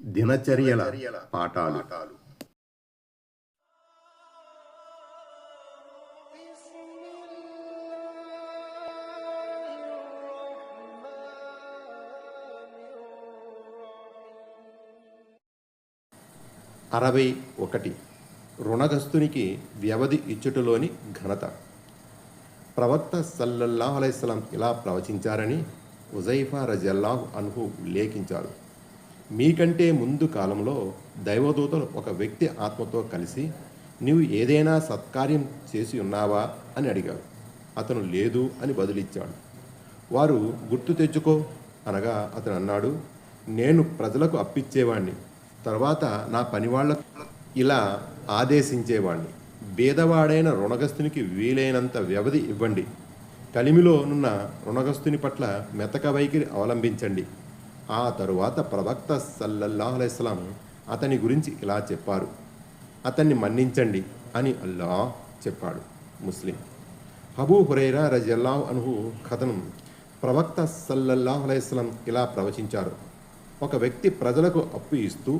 దినచర్యల పాఠాలు. అరవై ఒకటి రుణగ్రస్తునికి వ్యవధి ఇచ్చుటలోని ఘనత. ప్రవక్త సల్లల్లాహు అలైహిస్సలాం ఇలా ప్రవచించారని ఉజైఫా రజల్లాహు అన్హు ఉల్లేఖించారు. మీకంటే ముందు కాలంలో దైవదూతలు ఒక వ్యక్తి ఆత్మతో కలిసి నీవు ఏదైనా సత్కార్యం చేసి ఉన్నావా అని అడిగారు. అతను లేదు అని బదులిచ్చాడు. వారు గుర్తు తెచ్చుకో అనగా అతను అన్నాడు, నేను ప్రజలకు అప్పిచ్చేవాణ్ణి, తర్వాత నా పనివాళ్లకు ఇలా ఆదేశించేవాణ్ణి, బీదవాడైన రుణగస్తునికి వీలైనంత వ్యవధి ఇవ్వండి, కలిమిలో నున్న రుణగస్తుని పట్ల మెతక వైఖరి అవలంబించండి. ఆ తరువాత ప్రవక్త సల్లల్లాహు అలైహిస్సలాం అతని గురించి ఇలా చెప్పారు, అతన్ని మన్నించండి అని అల్లాహ్ చెప్పాడు. ముస్లిం. అబూ హురైరా రజియల్లాహు అన్హు కథనం. ప్రవక్త సల్లల్లాహు అలైహిస్సలాం ఇలా ప్రవచించారు, ఒక వ్యక్తి ప్రజలకు అప్పు ఇస్తూ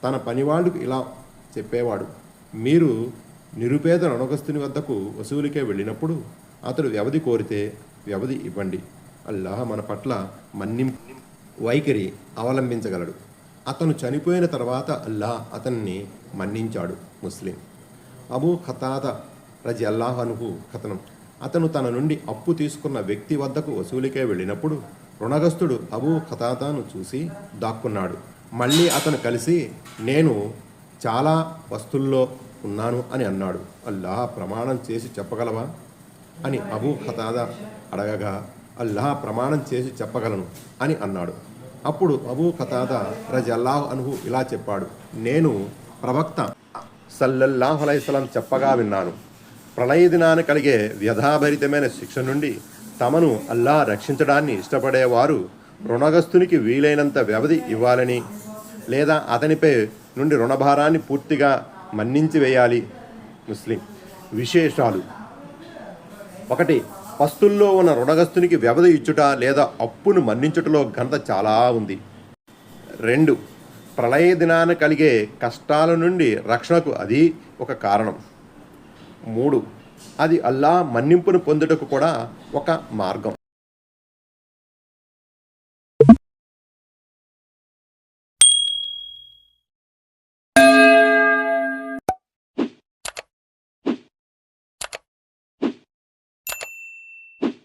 తన పనివాళ్లకు ఇలా చెప్పేవాడు, మీరు నిరుపేద రుణగ్రస్తుని వద్దకు వసూలుకే వెళ్ళినప్పుడు అతడు వ్యవధి కోరితే వ్యవధి ఇవ్వండి. అల్లాహ్ మన పట్ల వైఖరి అవలంబించగలడు. అతను చనిపోయిన తర్వాత అల్లాహ్ అతన్ని మన్నించాడు. ముస్లిం. అబూ ఖతాదా రజియల్లాహు అన్హు కథనం. అతను తన నుండి అప్పు తీసుకున్న వ్యక్తి వద్దకు వసూలుకే వెళ్ళినప్పుడు రుణగ్రస్తుడు అబూ ఖతాదాను చూసి దాక్కున్నాడు. మళ్ళీ అతను కలిసి నేను చాలా వస్తుల్లో ఉన్నాను అని అన్నాడు. అల్లాహ్ ప్రమాణం చేసి చెప్పగలవా అని అబూ ఖతాదా అడగగా అల్లాహ్ ప్రమాణం చేసి చెప్పగలను అని అన్నాడు. అప్పుడు అబూ ఖతాదా రజియల్లాహు అన్హు ఇలా చెప్పాడు, నేను ప్రవక్త సల్లల్లాహు అలైహిస్సలాం చెప్పగా విన్నాను, ప్రళయ దినాన కలిగే వ్యధాభరితమైన శిక్ష నుండి తమను అల్లాహ్ రక్షించడాన్ని ఇష్టపడేవారు రుణగ్రస్తునికి వీలైనంత వ్యవధి ఇవ్వాలని లేదా అతనిపై నుండి రుణభారాన్ని పూర్తిగా మన్నించి వేయాలి. ముస్లిం. విశేషాలు. 1. పస్తుల్లో ఉన్న రుణగ్రస్తునికి వ్యవధి ఇచ్చుట లేదా అప్పును మన్నించుటలో ఘనత చాలా ఉంది. 2. ప్రళయ దినాన కలిగే కష్టాల నుండి రక్షణకు అది ఒక కారణం. 3. అది అల్లాహ్ మన్నింపును పొందుటకు కూడా ఒక మార్గం.